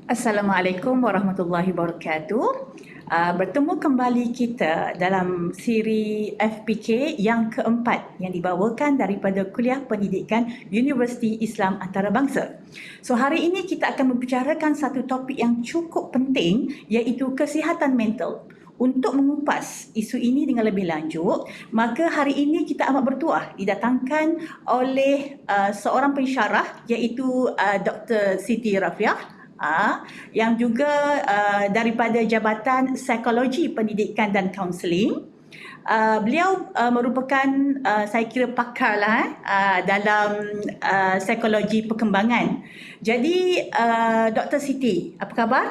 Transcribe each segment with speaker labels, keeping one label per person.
Speaker 1: Assalamualaikum warahmatullahi wabarakatuh. Bertemu kembali kita dalam siri FPK yang keempat yang dibawakan daripada Kuliah Pendidikan Universiti Islam Antarabangsa. So hari ini kita akan membicarakan satu topik yang cukup penting, iaitu kesihatan mental. Untuk mengupas isu ini dengan lebih lanjut, maka hari ini kita amat bertuah didatangkan oleh seorang pensyarah, iaitu Dr. Siti Rafiah, yang juga daripada Jabatan Psikologi Pendidikan dan Kaunseling. Beliau merupakan saya kira pakar lah dalam psikologi perkembangan. Jadi Dr. Siti, apa khabar?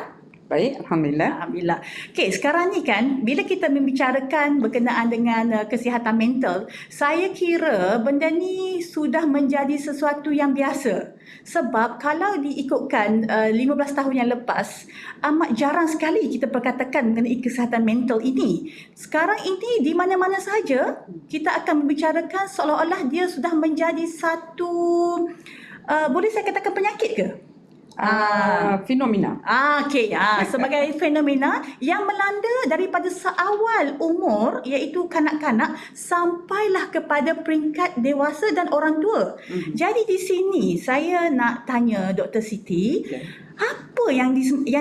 Speaker 2: Baik, Alhamdulillah.
Speaker 1: Alhamdulillah. Okey, sekarang ni kan bila kita membicarakan berkenaan dengan kesihatan mental, saya kira benda ni sudah menjadi sesuatu yang biasa. Sebab kalau diikutkan 15 tahun yang lepas, amat jarang sekali kita perkatakan mengenai kesihatan mental ini. Sekarang ini di mana-mana sahaja kita akan membicarakan seolah-olah dia sudah menjadi satu boleh saya katakan penyakit ke?
Speaker 2: Fenomena.
Speaker 1: Okey. Sebagai fenomena yang melanda daripada seawal umur, iaitu kanak-kanak sampailah kepada peringkat dewasa dan orang tua. Jadi di sini saya nak tanya Dr. Siti, apa yang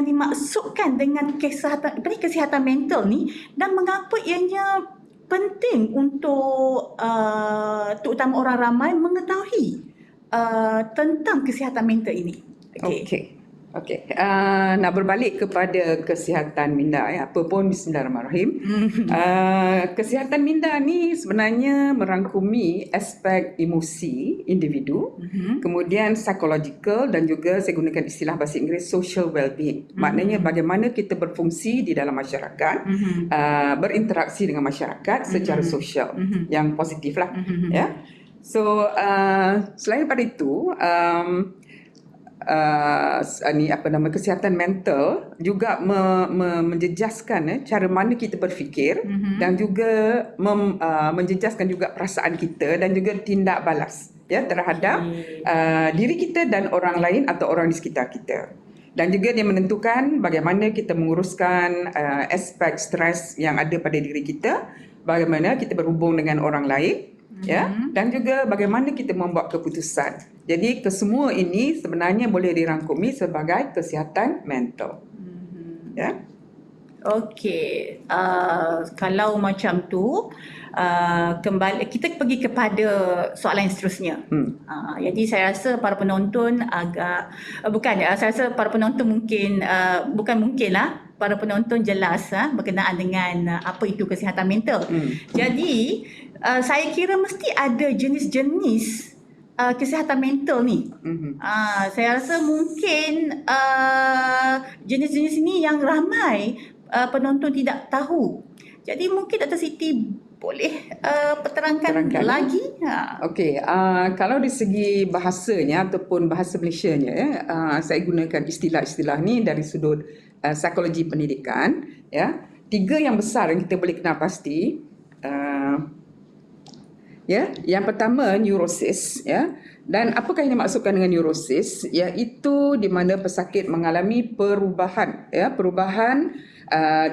Speaker 1: dimaksudkan dengan kesihatan mental ni, dan mengapa ianya penting untuk terutama orang ramai mengetahui tentang kesihatan mental ini?
Speaker 2: Okey. Nak berbalik kepada kesihatan minda, apa pun bismillahirrahmanirrahim. Kesihatan minda ni sebenarnya merangkumi aspek emosi individu, kemudian psychological, dan juga saya gunakan istilah bahasa Inggeris social well-being. Maknanya bagaimana kita berfungsi di dalam masyarakat, berinteraksi dengan masyarakat secara sosial yang positif lah. Ya. So selain daripada itu, kesihatan mental juga menjejaskan cara mana kita berfikir, dan juga menjejaskan juga perasaan kita dan juga tindak balas terhadap diri kita dan orang lain atau orang di sekitar kita. Dan juga dia menentukan bagaimana kita menguruskan aspek stres yang ada pada diri kita, bagaimana kita berhubung dengan orang lain, dan juga bagaimana kita membuat keputusan. Jadi kesemua ini sebenarnya boleh dirangkumi sebagai kesihatan mental.
Speaker 1: Okey, kalau macam tu, kembali kita pergi kepada soalan yang seterusnya. Jadi saya rasa para penonton saya rasa para penonton mungkin para penonton jelas berkenaan dengan apa itu kesihatan mental. Jadi saya kira mesti ada jenis-jenis kesihatan mental ni. Saya rasa mungkin jenis-jenis ini yang ramai penonton tidak tahu. Jadi mungkin Dr. Siti boleh terangkan lagi.
Speaker 2: Okey, kalau di segi bahasanya ataupun bahasa Malaysianya, saya gunakan istilah-istilah ni dari sudut psikologi pendidikan. Tiga yang besar yang kita boleh kenal pasti. Yang pertama neurosis, dan apakah yang dimaksudkan dengan neurosis, iaitu di mana pesakit mengalami perubahan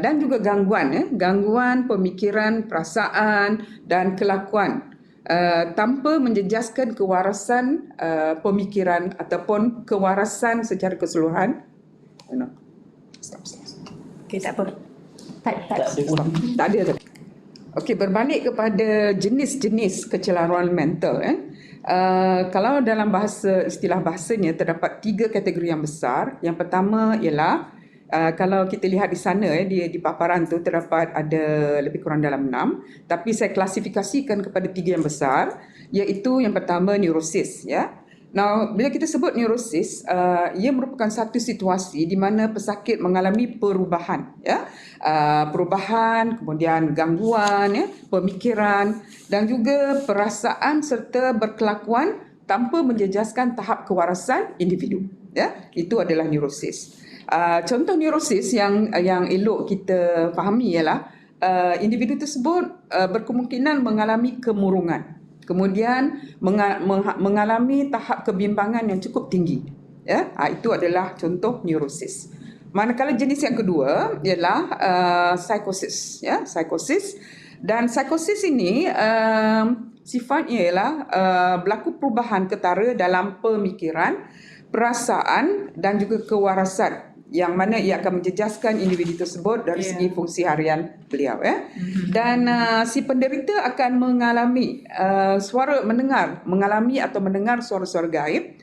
Speaker 2: dan juga gangguan pemikiran, perasaan dan kelakuan tanpa menjejaskan kewarasan pemikiran ataupun kewarasan secara keseluruhan.
Speaker 1: Okey, tak apa.
Speaker 2: Tak ada. Okey, berbalik kepada jenis-jenis kecelaruan mental. Kalau dalam istilah bahasanya terdapat 3 kategori yang besar. Yang pertama ialah kalau kita lihat di sana, di paparan tu terdapat ada lebih kurang dalam 6, tapi saya klasifikasikan kepada 3 yang besar, iaitu yang pertama neurosis. Now, bila kita sebut neurosis, ia merupakan satu situasi di mana pesakit mengalami perubahan, perubahan, kemudian gangguan, pemikiran dan juga perasaan serta berkelakuan tanpa menjejaskan tahap kewarasan individu. Itu adalah neurosis. Contoh neurosis yang elok kita fahami ialah individu tersebut berkemungkinan mengalami kemurungan, kemudian mengalami tahap kebimbangan yang cukup tinggi, ya. Itu adalah contoh neurosis. Manakala jenis yang kedua ialah psikosis, ya, psikosis. Dan psikosis ini sifatnya ialah berlaku perubahan ketara dalam pemikiran, perasaan dan juga kewarasan, yang mana ia akan menjejaskan individu tersebut dari segi fungsi harian beliau, ya. Dan si penderita akan mengalami mengalami atau mendengar suara-suara gaib,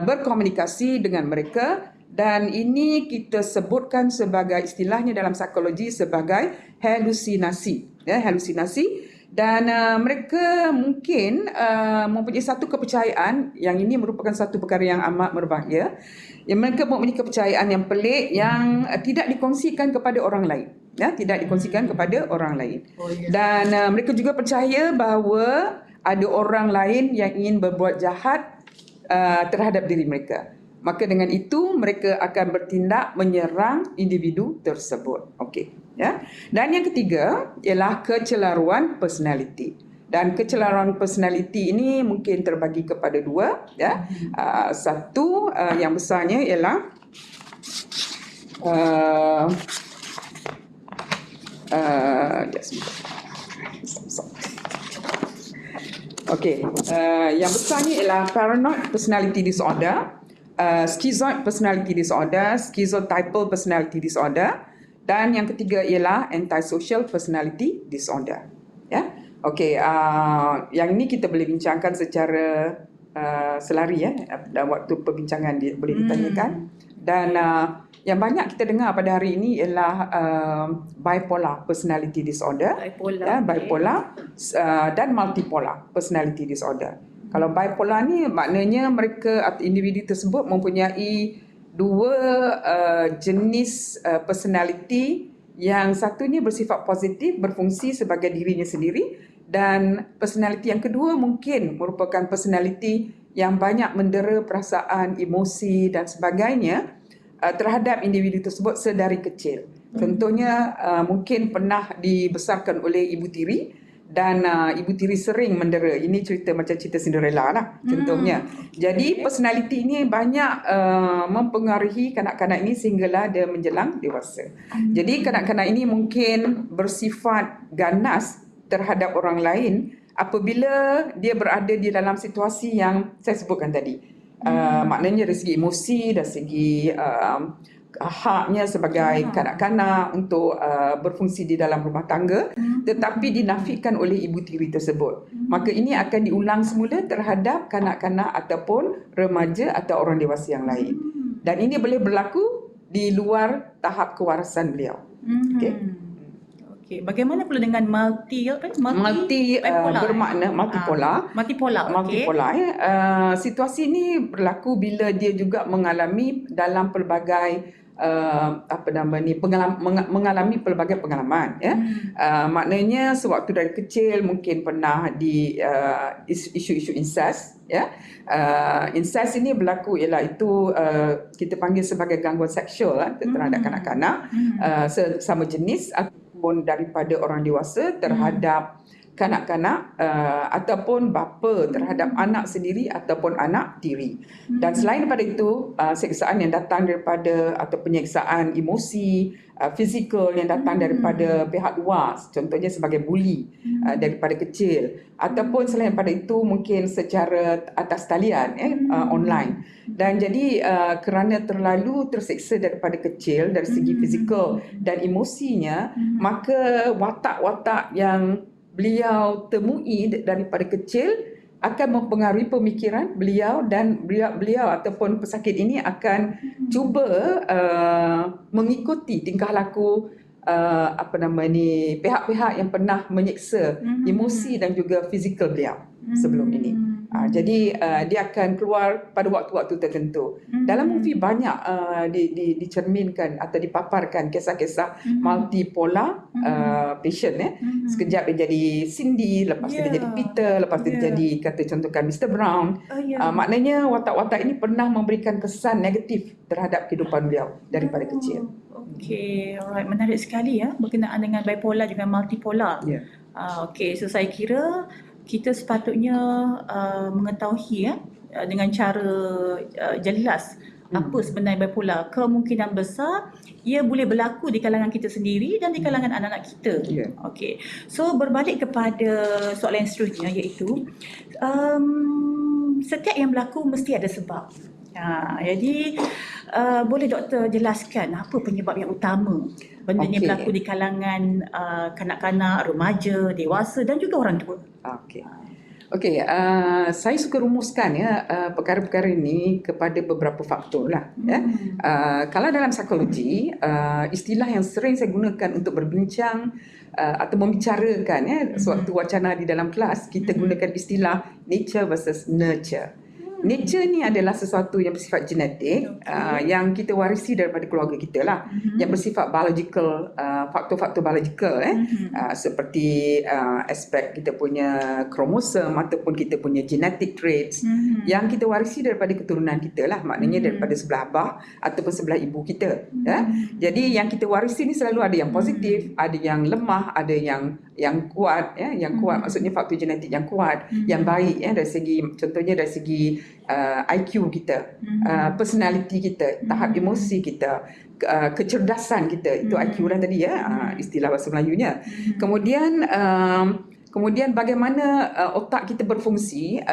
Speaker 2: berkomunikasi dengan mereka, dan ini kita sebutkan sebagai, istilahnya dalam psikologi, sebagai halusinasi, ya, halusinasi. Dan mereka mungkin mempunyai satu kepercayaan yang ini merupakan satu perkara yang amat berbahaya. Yang mereka mempunyai kepercayaan yang pelik yang tidak dikongsikan kepada orang lain, ya, tidak dikongsikan kepada orang lain. Dan mereka juga percaya bahawa ada orang lain yang ingin berbuat jahat terhadap diri mereka. Maka dengan itu mereka akan bertindak menyerang individu tersebut. Okey, ya. Dan yang ketiga ialah kecelaruan personality. Dan kecelaruan personality ini mungkin terbagi kepada dua, ya. Satu yang besarnya ialah Okey, yang besarnya ialah paranoid personality disorder, schizoid personality disorder, schizotypal personality disorder, dan yang ketiga ialah antisocial personality disorder. Ya, okey. Yang ini kita boleh bincangkan secara selari, ya, dalam waktu perbincangan boleh ditanyakan. Dan yang banyak kita dengar pada hari ini ialah bipolar personality disorder, bipolar dan multipolar personality disorder. Kalau bipolar ni maknanya mereka atau individu tersebut mempunyai dua jenis personality, yang satunya bersifat positif, berfungsi sebagai dirinya sendiri, dan personality yang kedua mungkin merupakan personality yang banyak mendera perasaan, emosi dan sebagainya terhadap individu tersebut sedari kecil. Contohnya mungkin pernah dibesarkan oleh ibu tiri, dan ibu tiri sering mendera. Ini cerita macam cerita Cinderella lah contohnya. Jadi personality ini banyak mempengaruhi kanak-kanak ini sehinggalah dia menjelang dewasa. Jadi kanak-kanak ini mungkin bersifat ganas terhadap orang lain apabila dia berada di dalam situasi yang saya sebutkan tadi. Maknanya dari segi emosi, dari segi haknya sebagai kanak-kanak untuk berfungsi di dalam rumah tangga, tetapi dinafikan oleh ibu tiri tersebut. Maka ini akan diulang semula terhadap kanak-kanak ataupun remaja atau orang dewasa yang lain. Dan ini boleh berlaku di luar tahap kewarasan beliau. Okey.
Speaker 1: Okey, bagaimana pula dengan
Speaker 2: Bermakna multipolar. Multipolar, ya. Situasi ini berlaku bila dia juga mengalami dalam pelbagai mengalami pelbagai pengalaman, ya. Maknanya sewaktu dari kecil mungkin pernah di isu-isu incest, ya. Incest ini berlaku ialah itu kita panggil sebagai gangguan seksual terhadap kanak-kanak sesama jenis ataupun daripada orang dewasa terhadap kanak-kanak ataupun bapa terhadap anak sendiri ataupun anak tiri. Dan selain daripada itu, seksaan yang datang daripada atau penyeksaan emosi, fizikal yang datang daripada pihak luar, contohnya sebagai buli daripada kecil, ataupun selain daripada itu mungkin secara atas talian, online. Dan jadi kerana terlalu terseksa daripada kecil dari segi fizikal dan emosinya, maka watak-watak yang beliau temui daripada kecil akan mempengaruhi pemikiran beliau, dan beliau ataupun pesakit ini akan cuba mengikuti tingkah laku pihak-pihak yang pernah menyeksa emosi dan juga fizikal beliau sebelum ini. Jadi dia akan keluar pada waktu-waktu tertentu. Dalam movie banyak dicerminkan atau dipaparkan kisah-kisah multipolar patient, ya. Sekejap dia jadi Cindy, lepas tu dia jadi Peter, lepas tu dia jadi, kata contohkan, Mr. Brown. Maknanya watak-watak ini pernah memberikan kesan negatif terhadap kehidupan beliau daripada kecil.
Speaker 1: Okey, alright, menarik sekali, ya, berkenaan dengan bipolar juga multipolar. Okey, so saya kira kita sepatutnya mengetahui, ya, dengan cara jelas apa sebenarnya bipolar, kemungkinan besar ia boleh berlaku di kalangan kita sendiri dan di kalangan anak-anak kita.
Speaker 2: Ya.
Speaker 1: Okey. So berbalik kepada soalan yang seterusnya, iaitu setiap yang berlaku mesti ada sebab. Jadi boleh doktor jelaskan apa penyebab yang utama benda ni
Speaker 2: Okey.
Speaker 1: berlaku di kalangan kanak-kanak, remaja, dewasa dan juga orang tua?
Speaker 2: Okey, saya suka rumuskan perkara-perkara ini kepada beberapa faktor lah. Kalau dalam psikologi, istilah yang sering saya gunakan untuk berbincang atau membicarakan suatu wacana di dalam kelas, kita gunakan istilah nature versus nurture. Nature ni adalah sesuatu yang bersifat genetik, yang kita warisi daripada keluarga kita lah, yang bersifat biological, faktor-faktor biological, seperti aspek kita punya kromosom ataupun kita punya genetic traits yang kita warisi daripada keturunan kita lah, maknanya daripada sebelah abah ataupun sebelah ibu kita. Jadi yang kita warisi ni selalu ada yang positif, ada yang lemah, ada yang kuat, yang kuat maksudnya faktor genetik yang kuat, yang baik, dari segi, contohnya dari segi IQ kita, personality kita, tahap emosi kita, kecerdasan kita, itu IQ dah tadi istilah bahasa Melayunya. Kemudian bagaimana otak kita berfungsi,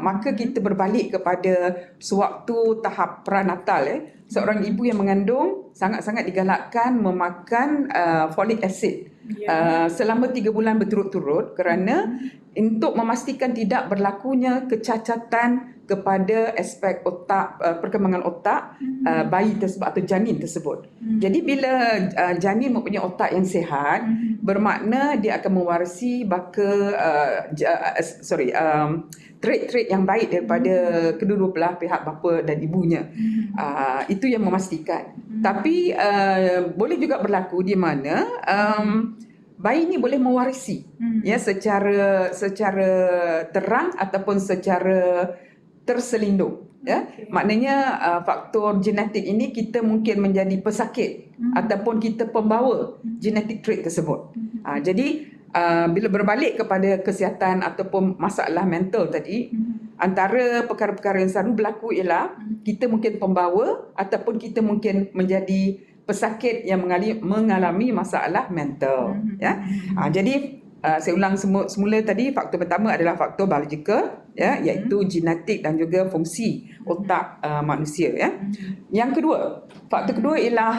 Speaker 2: maka kita berbalik kepada sewaktu tahap pranatal. Seorang ibu yang mengandung sangat-sangat digalakkan memakan folic acid selama 3 bulan berturut-turut, kerana untuk memastikan tidak berlakunya kecacatan kepada aspek otak, perkembangan otak bayi tersebut atau janin tersebut. Jadi bila janin mempunyai otak yang sihat, bermakna dia akan mewarisi trait-trait yang baik daripada kedua-dua belah pihak bapa dan ibunya. Itu yang memastikan. Tapi boleh juga berlaku di mana bayi ni boleh mewarisi secara terang ataupun secara terselindung. Maknanya faktor genetik ini kita mungkin menjadi pesakit ataupun kita pembawa genetic trait tersebut. Jadi bila berbalik kepada kesihatan ataupun masalah mental tadi, antara perkara-perkara yang selalu berlaku ialah kita mungkin pembawa ataupun kita mungkin menjadi pesakit yang mengalami masalah mental. Jadi saya ulang semula tadi, faktor pertama adalah faktor biological, iaitu genetik dan juga fungsi otak manusia. Yang kedua, faktor kedua ialah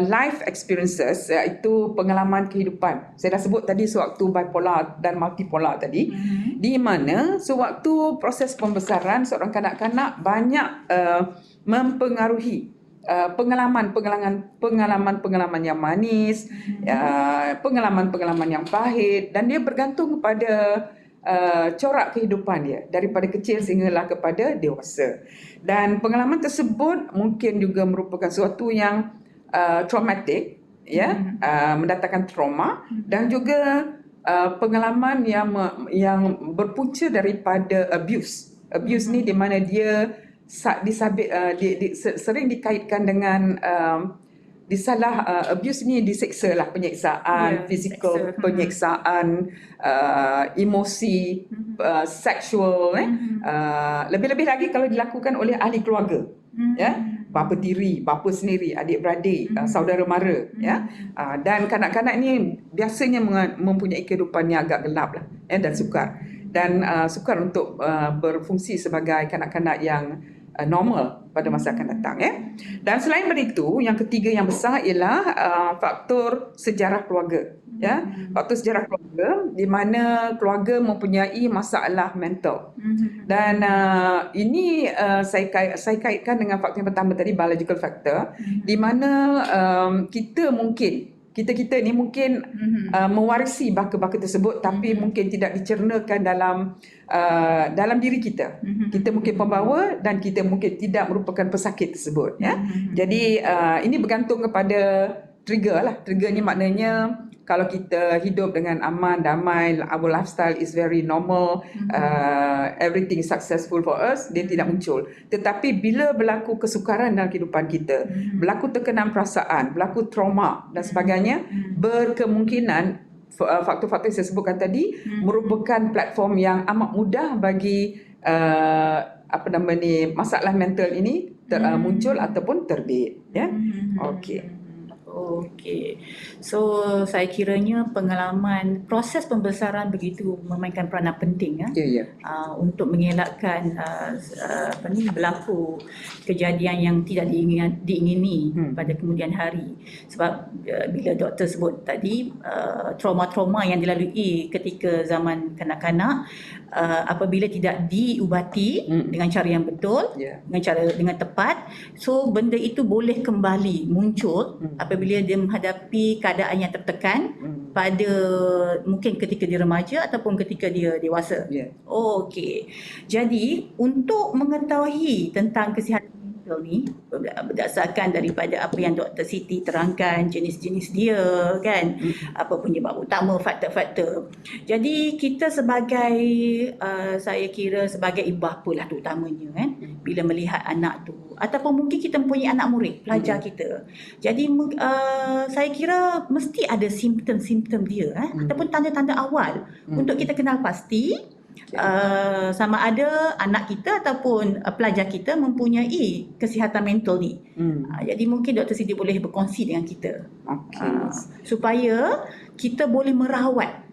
Speaker 2: life experiences, iaitu pengalaman kehidupan. Saya dah sebut tadi sewaktu bipolar dan multipolar tadi, di mana sewaktu proses pembesaran seorang kanak-kanak banyak mempengaruhi pengalaman-pengalaman yang manis, pengalaman-pengalaman yang pahit, dan dia bergantung kepada corak kehidupan dia daripada kecil sehinggalah kepada dewasa. Dan pengalaman tersebut mungkin juga merupakan sesuatu yang traumatik, mendatangkan trauma, dan juga pengalaman yang berpunca daripada abuse. Abuse ni di mana dia sering dikaitkan dengan abuse ni diseksa lah, penyeksaan fizikal, penyeksaan emosi, seksual, lebih-lebih lagi kalau dilakukan oleh ahli keluarga, bapa tiri, bapa sendiri, adik-beradik, saudara mara, dan kanak-kanak ni biasanya mempunyai kehidupan yang agak gelap lah, dan sukar untuk berfungsi sebagai kanak-kanak yang normal pada masa akan datang. Dan selain daripada itu, yang ketiga yang besar ialah faktor sejarah keluarga. Faktor sejarah keluarga di mana keluarga mempunyai masalah mental. Dan ini saya kaitkan dengan faktor yang pertama tadi, biological factor, di mana kita ni mungkin mewarisi baka-baka tersebut, tapi mungkin tidak dicernakan dalam diri kita. Kita mungkin pembawa dan kita mungkin tidak merupakan pesakit tersebut. Jadi ini bergantung kepada trigger lah. Trigger ni maknanya kalau kita hidup dengan aman, damai, our lifestyle is very normal, everything is successful for us, dia tidak muncul. Tetapi bila berlaku kesukaran dalam kehidupan kita, berlaku tekanan perasaan, berlaku trauma dan sebagainya, berkemungkinan faktor-faktor yang saya sebutkan tadi merupakan platform yang amat mudah bagi masalah mental ini muncul ataupun terbit, ya. Okey.
Speaker 1: Okey. So saya kiranya pengalaman proses pembesaran begitu memainkan peranan penting
Speaker 2: Ya, ya.
Speaker 1: untuk mengelakkan berlaku kejadian yang tidak diingini pada kemudian hari. Sebab bila doktor sebut tadi trauma-trauma yang dilalui ketika zaman kanak-kanak apabila tidak diubati dengan cara yang betul, dengan tepat, so benda itu boleh kembali muncul apabila dia menghadapi keadaan yang tertekan pada mungkin ketika dia remaja ataupun ketika dia dewasa. Okey. Jadi untuk mengetahui tentang kesihatan mental ni berdasarkan daripada apa yang Dr. Siti terangkan, jenis-jenis dia kan, apa penyebab utama, faktor-faktor. Jadi kita sebagai saya kira sebagai ibu bapa lah terutamanya kan, bila melihat anak tu ataupun mungkin kita mempunyai anak murid, pelajar kita. Jadi saya kira mesti ada simptom-simptom dia ataupun tanda-tanda awal untuk kita kenal pasti sama ada anak kita ataupun pelajar kita mempunyai kesihatan mental ni. Jadi mungkin Dr. Siti boleh berkongsi dengan kita supaya kita boleh merawat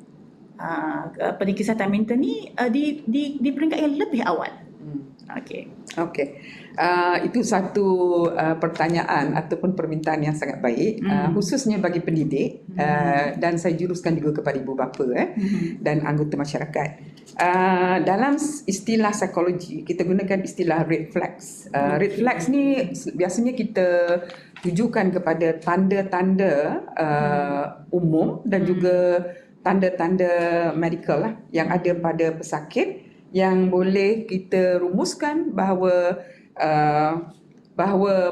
Speaker 1: kesihatan mental ni di peringkat yang lebih awal. Okey.
Speaker 2: Itu satu pertanyaan ataupun permintaan yang sangat baik, khususnya bagi pendidik, dan saya juruskan juga kepada ibu bapa dan anggota masyarakat. Dalam istilah psikologi kita gunakan istilah red flags. Red flags ni biasanya kita tujukan kepada tanda-tanda umum dan juga tanda-tanda medical lah yang ada pada pesakit, yang boleh kita rumuskan bahawa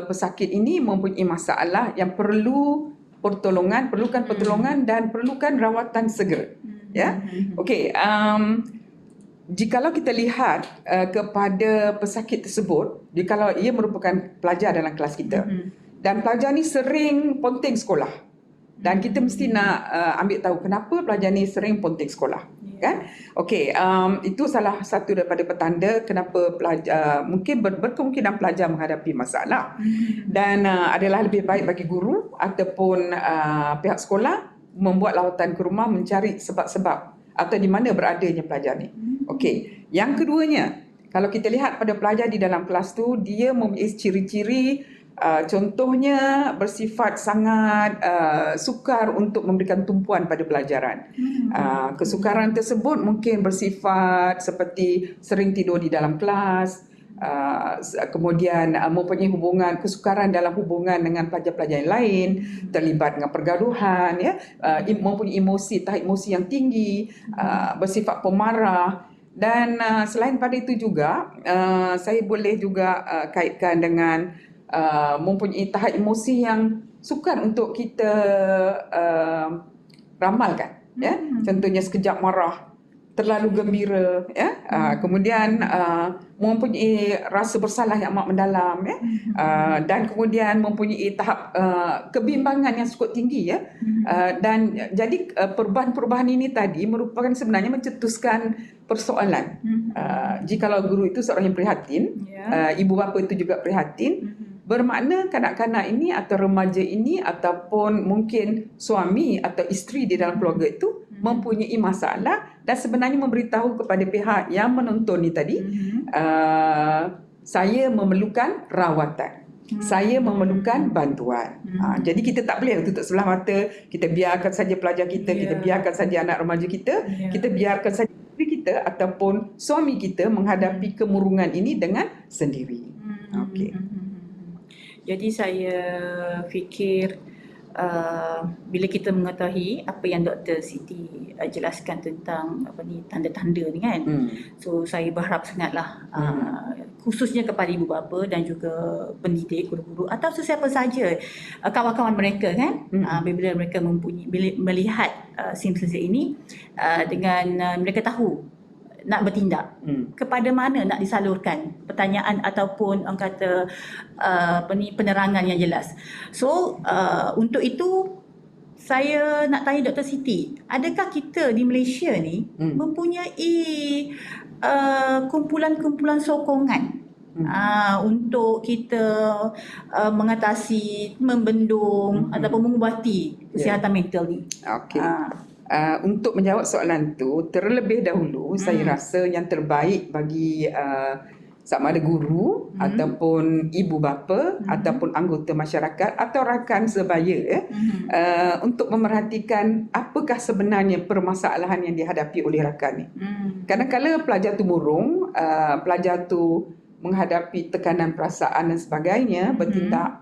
Speaker 2: pesakit ini mempunyai masalah yang perlukan pertolongan dan perlukan rawatan segera. Ya. Okey, jikalau kita lihat kepada pesakit tersebut, jikalau ia merupakan pelajar dalam kelas kita dan pelajar ni sering ponteng sekolah, dan kita mesti nak ambil tahu kenapa pelajar ni sering ponteng sekolah, kan? Okey, itu salah satu daripada petanda kenapa pelajar mungkin berkemungkinan pelajar menghadapi masalah, dan adalah lebih baik bagi guru ataupun pihak sekolah membuat lawatan ke rumah mencari sebab-sebab atau di mana beradanya pelajar ni. Okey, yang keduanya, kalau kita lihat pada pelajar di dalam kelas tu, dia mempunyai ciri-ciri contohnya bersifat sangat sukar untuk memberikan tumpuan pada pelajaran. Kesukaran tersebut mungkin bersifat seperti sering tidur di dalam kelas, kemudian mempunyai kesukaran dalam hubungan dengan pelajar-pelajar yang lain, terlibat dengan pergaduhan, ya, mempunyai tahap emosi yang tinggi, bersifat pemarah. Dan selain pada itu juga, saya boleh juga kaitkan dengan mempunyai tahap emosi yang sukar untuk kita ramalkan, ya. Contohnya sekejap marah, terlalu gembira, ya. Kemudian mempunyai rasa bersalah yang amat mendalam, ya. Dan kemudian mempunyai tahap kebimbangan yang cukup tinggi, ya. Dan jadi perubahan-perubahan ini tadi merupakan sebenarnya mencetuskan persoalan. Jikalau guru itu seorang yang prihatin, ibu bapa itu juga prihatin, bermakna kanak-kanak ini atau remaja ini ataupun mungkin suami atau isteri di dalam keluarga itu mempunyai masalah, dan sebenarnya memberitahu kepada pihak yang menonton ni tadi, saya memerlukan rawatan, saya memerlukan bantuan. Jadi kita tak boleh tutup sebelah mata, kita biarkan saja pelajar kita, kita biarkan saja anak remaja kita, kita biarkan saja isteri kita ataupun suami kita menghadapi kemurungan ini dengan sendiri. Okey.
Speaker 1: Jadi saya fikir bila kita mengetahui apa yang Dr. Siti jelaskan tentang tanda-tanda ni kan, so saya berharap sangatlah khususnya kepada ibu bapa dan juga pendidik, guru-guru atau sesiapa saja kawan-kawan mereka kan, bila mereka melihat simptom ini, dengan mereka tahu nak bertindak, kepada mana nak disalurkan pertanyaan ataupun orang kata penerangan yang jelas. So untuk itu saya nak tanya Dr. Siti, adakah kita di Malaysia ni mempunyai kumpulan-kumpulan sokongan untuk kita mengatasi, membendung ataupun mengubati kesihatan mental ni.
Speaker 2: Okey. Untuk menjawab soalan tu, terlebih dahulu saya rasa yang terbaik bagi sama ada guru ataupun ibu bapa ataupun anggota masyarakat atau rakan sebaya untuk memerhatikan apakah sebenarnya permasalahan yang dihadapi oleh rakan ni. Kadang-kadang pelajar tu murung, pelajar tu menghadapi tekanan perasaan dan sebagainya, bertindak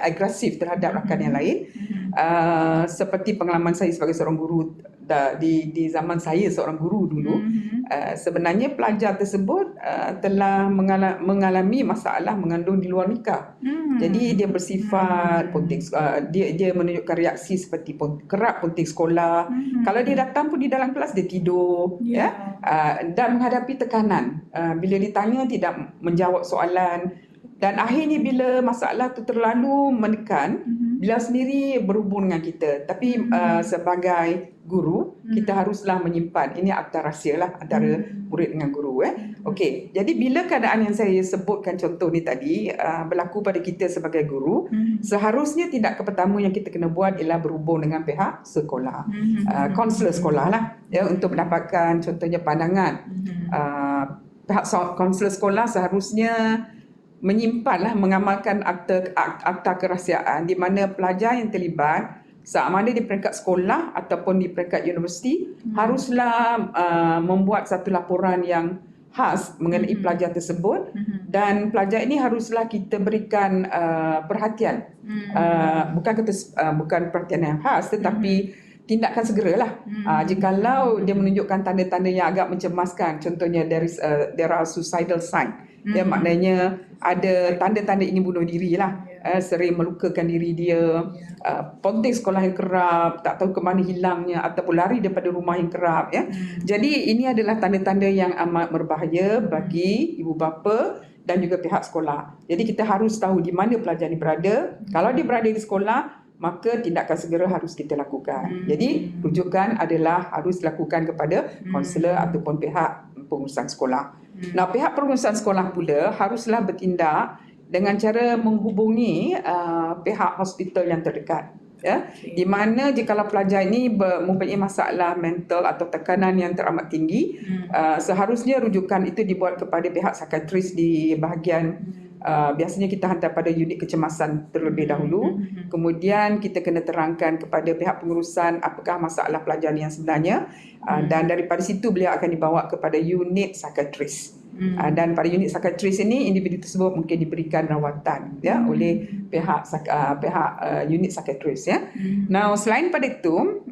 Speaker 2: agresif terhadap rakan yang lain. Seperti pengalaman saya sebagai seorang guru di zaman saya seorang guru dulu, sebenarnya pelajar tersebut telah mengalami masalah mengandung di luar nikah. Jadi dia bersifat ponting, dia menunjukkan reaksi seperti kerap ponting sekolah. Kalau dia datang pun di dalam kelas dia tidur, dan menghadapi tekanan. Bila ditanya tidak menjawab soalan, dan akhirnya bila masalah tu terlalu menekan, beliau sendiri berhubung dengan kita. Tapi sebagai guru, kita haruslah menyimpan. Ini akta rahsia lah antara murid dengan guru. Okey, jadi bila keadaan yang saya sebutkan contoh ni tadi berlaku pada kita sebagai guru, seharusnya tindakan pertama yang kita kena buat ialah berhubung dengan pihak sekolah, kaunselor sekolah lah, ya, untuk mendapatkan contohnya pandangan. Pihak kaunselor sekolah seharusnya menyimpanlah, mengamalkan akta kerahsiaan di mana pelajar yang terlibat sama ada di peringkat sekolah ataupun di peringkat universiti haruslah membuat satu laporan yang khas mengenai pelajar tersebut, dan pelajar ini haruslah kita berikan perhatian, bukan perhatian yang khas tetapi tindakan segeralah. Jikalau dia menunjukkan tanda-tanda yang agak mencemaskan, contohnya there are suicidal sign, ya, maknanya ada tanda-tanda ingin bunuh diri lah, sering melukakan diri dia, ponting sekolah yang kerap, tak tahu ke mana hilangnya, ataupun lari daripada rumah yang kerap, ya. Jadi ini adalah tanda-tanda yang amat berbahaya bagi ibu bapa dan juga pihak sekolah. Jadi kita harus tahu di mana pelajar ini berada. Kalau dia berada di sekolah, maka tindakan segera harus kita lakukan. Jadi rujukan adalah harus dilakukan kepada kaunselor ataupun pihak pengurusan sekolah. Nah, pihak pengurusan sekolah pula haruslah bertindak dengan cara menghubungi pihak hospital yang terdekat, ya, di mana jikalau pelajar ini mempunyai masalah mental atau tekanan yang teramat tinggi, seharusnya rujukan itu dibuat kepada pihak psikiatris di bahagian biasanya kita hantar pada unit kecemasan terlebih dahulu. Kemudian kita kena terangkan kepada pihak pengurusan apakah masalah pelajar yang sebenarnya, dan daripada situ beliau akan dibawa kepada unit psikiatris. Dan pada unit psikiatris ini individu tersebut mungkin diberikan rawatan, ya, oleh pihak unit psikiatris, ya. Now selain pada itu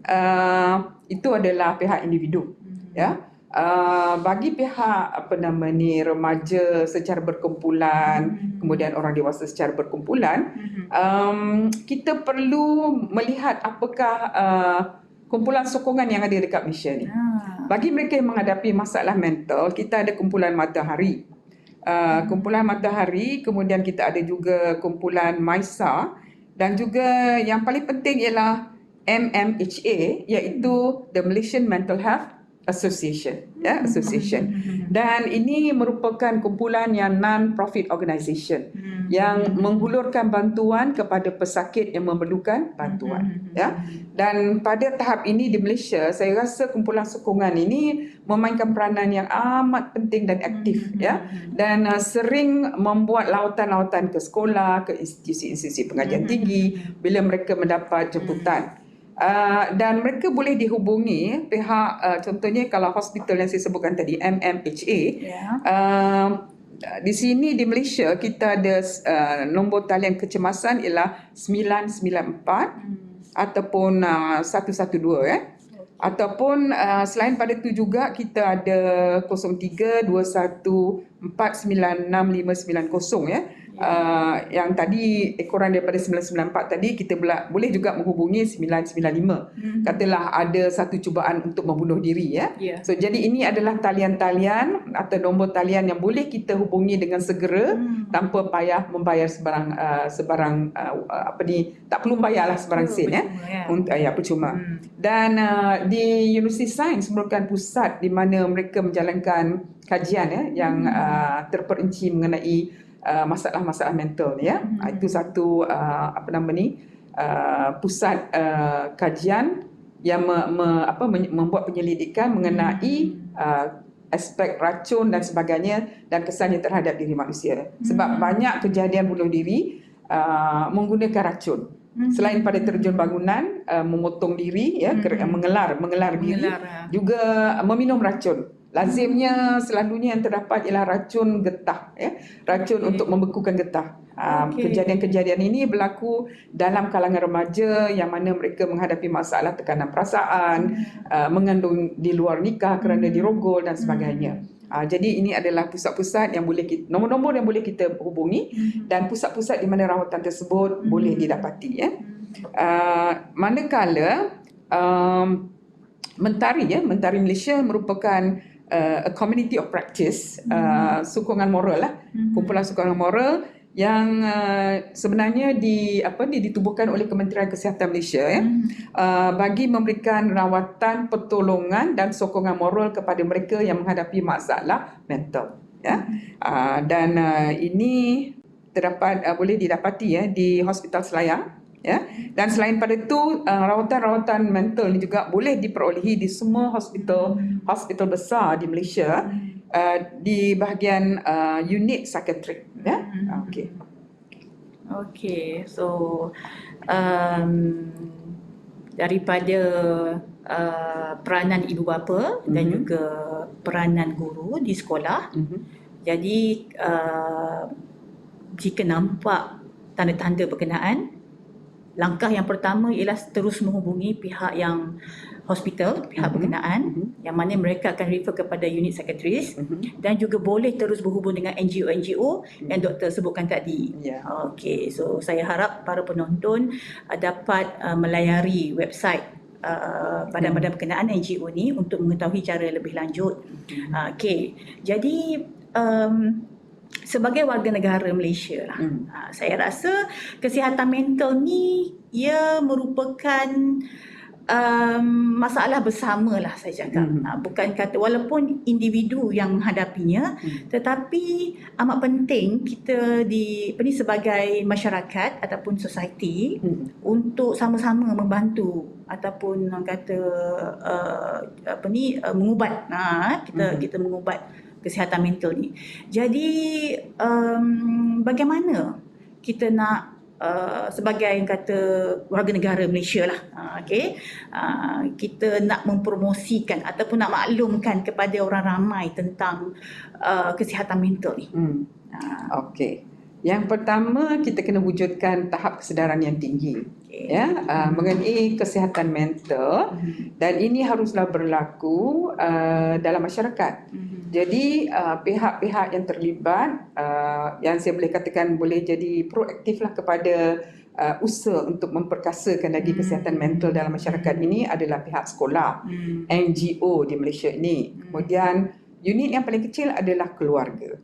Speaker 2: adalah pihak individu, ya. Bagi pihak remaja secara berkumpulan, kemudian orang dewasa secara berkumpulan, kita perlu melihat apakah kumpulan sokongan yang ada dekat Malaysia ni. Bagi mereka yang menghadapi masalah mental, kita ada kumpulan Matahari. Kumpulan Matahari, kemudian kita ada juga kumpulan Maisa, dan juga yang paling penting ialah MMHA, iaitu the Malaysian Mental Health Association, ya, dan ini merupakan kumpulan yang non-profit organisation yang menghulurkan bantuan kepada pesakit yang memerlukan bantuan, ya. Dan pada tahap ini di Malaysia, saya rasa kumpulan sokongan ini memainkan peranan yang amat penting dan aktif, ya, dan sering membuat lawatan-lawatan ke sekolah, ke institusi-institusi pengajian tinggi bila mereka mendapat jemputan. Dan mereka boleh dihubungi pihak, contohnya kalau hospital yang saya sebutkan tadi, MMHA, di sini di Malaysia kita ada nombor talian kecemasan ialah 994 ataupun 112, ataupun selain pada itu juga kita ada 0321496590, ya. Yang tadi ekoran daripada 994 tadi, kita boleh juga menghubungi 995. Katalah ada satu cubaan untuk membunuh diri, ya. So jadi ini adalah talian-talian atau nombor talian yang boleh kita hubungi dengan segera tanpa payah membayar sebarang tak perlu bayarlah sebarang sen, ya. Percuma. Dan di Universiti Sains merupakan pusat di mana mereka menjalankan kajian, ya, yang terperinci mengenai masalah-masalah mental ni, ya. Itu satu pusat kajian yang membuat penyelidikan mengenai aspek racun dan sebagainya dan kesannya terhadap diri manusia. Sebab banyak kejadian bunuh diri menggunakan racun. Selain pada terjun bangunan, memotong diri, ya, mengelar diri, juga meminum racun. Lazimnya selalunya yang terdapat ialah racun getah, ya, racun untuk membekukan getah. Kejadian-kejadian ini berlaku dalam kalangan remaja yang mana mereka menghadapi masalah tekanan perasaan, mengandung di luar nikah kerana dirogol dan sebagainya. Jadi ini adalah pusat-pusat yang nombor-nombor yang boleh kita hubungi dan pusat-pusat di mana rawatan tersebut boleh didapati, ya. Manakala Mentari Malaysia merupakan a community of practice, sokongan moral lah, kumpulan sokongan moral yang sebenarnya ditubuhkan oleh Kementerian Kesihatan Malaysia, ya, bagi memberikan rawatan, pertolongan dan sokongan moral kepada mereka yang menghadapi masalah mental, ya. Dan ini boleh didapati, ya, di Hospital Selayang, ya. Dan selain pada itu, rawatan-rawatan mental ini juga boleh diperolehi di semua hospital besar di Malaysia, di bahagian unit psikiatrik, ya.
Speaker 1: Okey, so daripada peranan ibu bapa dan juga peranan guru di sekolah. Jadi jika nampak tanda-tanda berkenaan, langkah yang pertama ialah terus menghubungi pihak yang hospital, pihak berkenaan, yang mana mereka akan refer kepada unit psikiatris, dan juga boleh terus berhubung dengan NGO yang doktor sebutkan tadi. Okey, so saya harap para penonton dapat melayari website badan-badan berkenaan NGO ni untuk mengetahui cara lebih lanjut. Okey, jadi sebagai warga negara Malaysia lah, saya rasa kesihatan mental ni ia merupakan masalah bersama lah, saya cakap. Bukan kata walaupun individu yang menghadapinya, tetapi amat penting kita sebagai masyarakat ataupun society untuk sama-sama membantu ataupun mengubat, kita mengubat kesihatan mental ni. Jadi bagaimana kita nak sebagai warga negara Malaysia lah, kita nak mempromosikan ataupun nak maklumkan kepada orang ramai tentang kesihatan mental ni.
Speaker 2: Okey. Yang pertama, kita kena wujudkan tahap kesedaran yang tinggi, mengenai kesihatan mental, dan ini haruslah berlaku dalam masyarakat. Jadi pihak-pihak yang terlibat, yang saya boleh katakan boleh jadi proaktiflah kepada usaha untuk memperkasakan lagi kesihatan mental dalam masyarakat ini adalah pihak sekolah, NGO di Malaysia ini. Kemudian unit yang paling kecil adalah keluarga.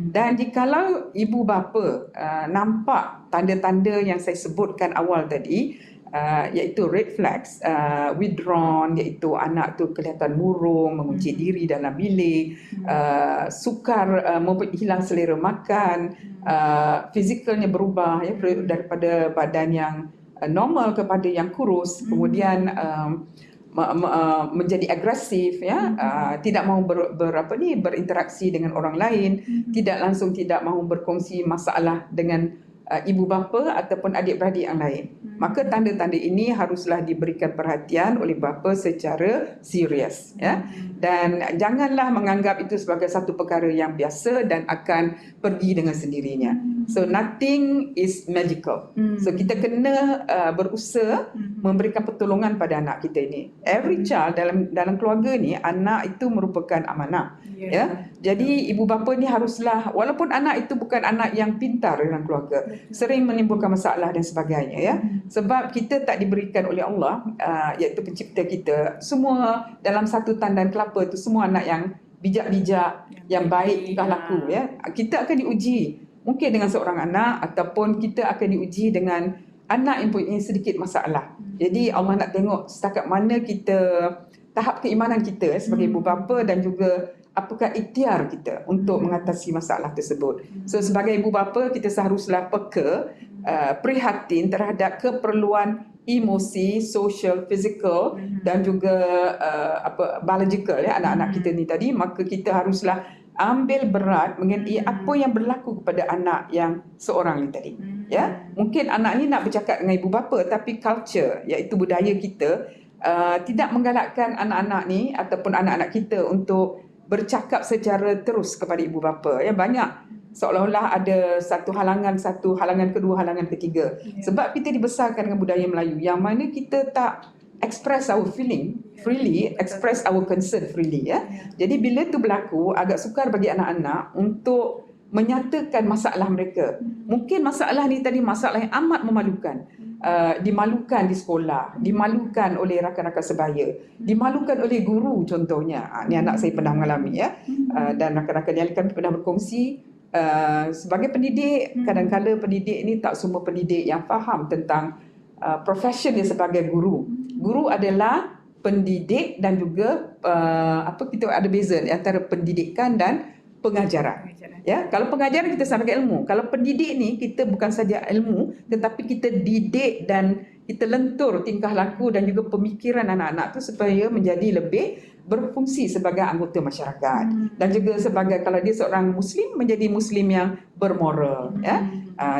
Speaker 2: Dan jikalau ibu bapa nampak tanda-tanda yang saya sebutkan awal tadi, iaitu red flags, withdrawn, iaitu anak tu kelihatan murung, mengunci diri dalam bilik, sukar, hilang selera makan, fizikalnya berubah, ya, daripada badan yang normal kepada yang kurus, kemudian menjadi agresif, ya, tidak mahu berinteraksi dengan orang lain, tidak mahu berkongsi masalah dengan ibu bapa ataupun adik-beradik yang lain. Maka tanda-tanda ini haruslah diberikan perhatian oleh bapa secara serius, ya. Dan janganlah menganggap itu sebagai satu perkara yang biasa dan akan pergi dengan sendirinya. So nothing is magical. So kita kena berusaha memberikan pertolongan pada anak kita ini. Every child dalam keluarga ni, anak itu merupakan amanah. Ya. Jadi ibu bapa ni haruslah, walaupun anak itu bukan anak yang pintar dalam keluarga, sering menimbulkan masalah dan sebagainya, ya. Sebab kita tak diberikan oleh Allah, iaitu pencipta kita, semua dalam satu tandan kelapa itu semua anak yang bijak-bijak, yang baik tingkah laku, ya. Kita akan diuji mungkin dengan seorang anak, ataupun kita akan diuji dengan anak yang punya sedikit masalah. Jadi Allah nak tengok setakat mana kita, tahap keimanan kita sebagai ibu bapa, dan juga apakah ikhtiar kita untuk mengatasi masalah tersebut. So sebagai ibu bapa, kita seharuslah peka, prihatin terhadap keperluan emosi, social, physical, dan juga biological, ya, anak-anak kita ni tadi. Maka kita haruslah ambil berat mengenai apa yang berlaku kepada anak yang seorang ni tadi, ya. Mungkin anak ni nak bercakap dengan ibu bapa, tapi culture, iaitu budaya kita, tidak menggalakkan anak-anak ni ataupun anak-anak kita untuk bercakap secara terus kepada ibu bapa, ya. Banyak seolah-olah ada satu halangan kedua, halangan ketiga. Sebab kita dibesarkan dengan budaya Melayu yang mana kita tak express our feeling freely, express our concern freely, ya. Jadi bila tu berlaku, agak sukar bagi anak-anak untuk menyatakan masalah mereka. Mungkin masalah ni tadi masalah yang amat memalukan. Dimalukan di sekolah, dimalukan oleh rakan-rakan sebaya, dimalukan oleh guru contohnya. Ni anak saya pernah mengalami, ya. Dan rakan-rakan yang kami pernah berkongsi, sebagai pendidik, kadang-kadang pendidik ni tak semua pendidik yang faham tentang profession dia sebagai guru. Guru adalah pendidik dan juga kita ada beza antara pendidikan dan pengajaran. Ya, kalau pengajaran kita sampaikan ilmu, kalau pendidik ni kita bukan saja ilmu, tetapi kita didik dan kita lentur tingkah laku dan juga pemikiran anak-anak tu supaya menjadi lebih berfungsi sebagai anggota masyarakat, dan juga sebagai, kalau dia seorang muslim, menjadi muslim yang bermoral, ya,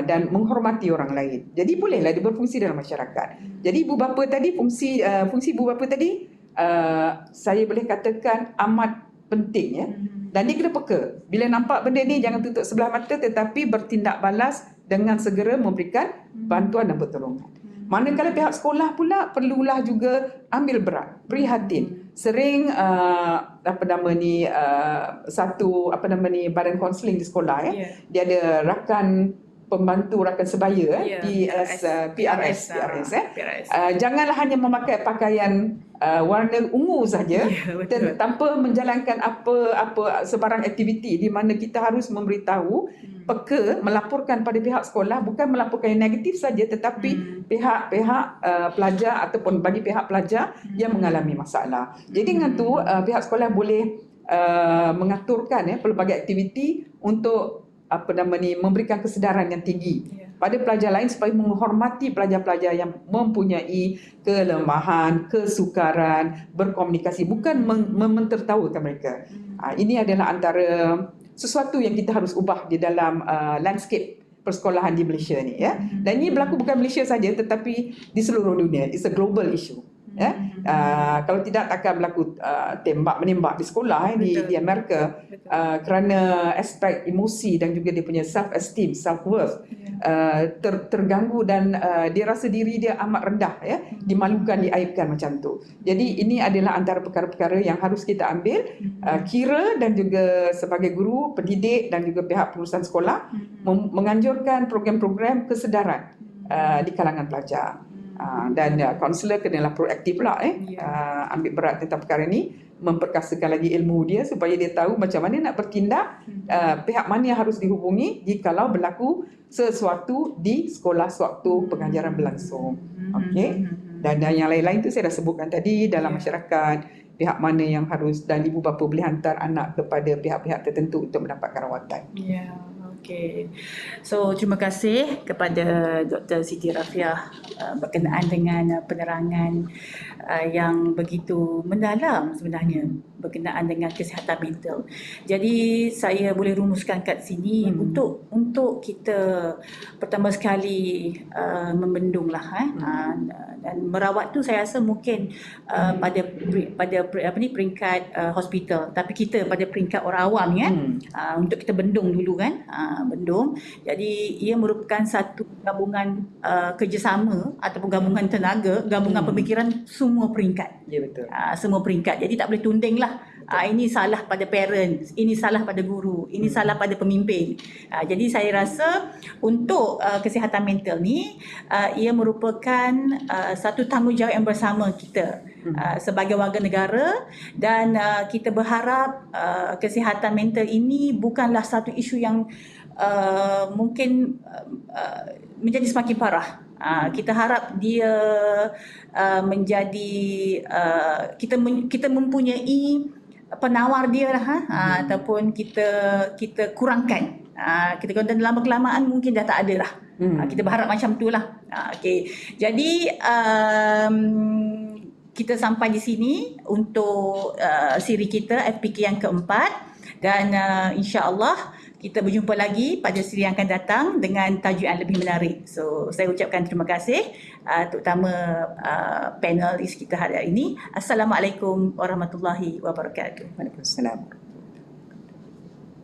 Speaker 2: dan menghormati orang lain. Jadi bolehlah dia berfungsi dalam masyarakat. Jadi ibu bapa tadi, fungsi ibu bapa tadi, saya boleh katakan amat penting, ya. Dan dia kena peka. Bila nampak benda ni, jangan tutup sebelah mata, tetapi bertindak balas dengan segera memberikan bantuan dan pertolongan. Manakala pihak sekolah pula perlulah juga ambil berat, prihatin. Sering badan kaunseling di sekolah, ya. Dia ada rakan pembantu, rakan sebaya, PRS. Janganlah hanya memakai pakaian warna ungu saja, tanpa menjalankan apa sebarang aktiviti di mana kita harus memberitahu, peka, melaporkan pada pihak sekolah, bukan melaporkan yang negatif saja, tetapi pihak pelajar ataupun bagi pihak pelajar yang mengalami masalah. Jadi dengan tu pihak sekolah boleh mengaturkan, ya, pelbagai aktiviti untuk memberikan kesedaran yang tinggi pada pelajar lain supaya menghormati pelajar-pelajar yang mempunyai kelemahan, kesukaran, berkomunikasi, bukan mentertawakan mereka. Ini adalah antara sesuatu yang kita harus ubah di dalam landscape persekolahan di Malaysia ni, ya. Dan ini berlaku bukan Malaysia saja, tetapi di seluruh dunia. It's a global issue. Ya, kalau tidak takkan berlaku tembak-menembak di sekolah, di Amerika, kerana aspek emosi dan juga dia punya self-esteem, self-worth terganggu, dan dia rasa diri dia amat rendah, ya, dimalukan, diaibkan macam tu. Jadi ini adalah antara perkara-perkara yang harus kita ambil kira, dan juga sebagai guru, pendidik dan juga pihak pengurusan sekolah menganjurkan program-program kesedaran di kalangan pelajar. Dan kaunselor kenalah proaktif pula, ambil berat tentang perkara ni, memperkasakan lagi ilmu dia supaya dia tahu macam mana nak bertindak, pihak mana yang harus dihubungi jikalau berlaku sesuatu di sekolah sewaktu pengajaran berlangsung. Okey. Dan yang lain-lain tu saya dah sebutkan tadi, dalam masyarakat, pihak mana yang harus, dan ibu bapa boleh hantar anak kepada pihak-pihak tertentu untuk mendapatkan rawatan.
Speaker 1: Ya. Okey. So terima kasih kepada Dr. Siti Rafiah berkenaan dengan penerangan yang begitu mendalam sebenarnya berkenaan dengan kesihatan mental. Jadi saya boleh rumuskan kat sini untuk kita pertama sekali membendunglah dan merawat tu saya rasa mungkin pada peringkat hospital, tapi kita pada peringkat orang awam untuk kita bendung dulu kan, bendung. Jadi ia merupakan satu gabungan kerjasama ataupun gabungan tenaga, gabungan pemikiran semua peringkat.
Speaker 2: Ya, betul.
Speaker 1: Semua peringkat. Jadi tak boleh tunding lah. Ini salah pada parents, ini salah pada guru, ini salah pada pemimpin. Jadi saya rasa untuk kesihatan mental ni ia merupakan satu tanggungjawab yang bersama kita sebagai warga negara, dan kita berharap kesihatan mental ini bukanlah satu isu yang mungkin menjadi semakin parah. Kita harap dia menjadi kita mempunyai penawar dia lah, ataupun kita kurangkan. Kita kata dalam kelamaan mungkin dah tak ada lah. Kita berharap macam tu lah. Okay. Jadi kita sampai di sini untuk siri kita FPK yang keempat, dan insya-Allah kita berjumpa lagi pada siri yang akan datang dengan tajuk yang lebih menarik. So, saya ucapkan terima kasih terutama panelis kita hari ini. Assalamualaikum warahmatullahi wabarakatuh.
Speaker 2: Waalaikumsalam.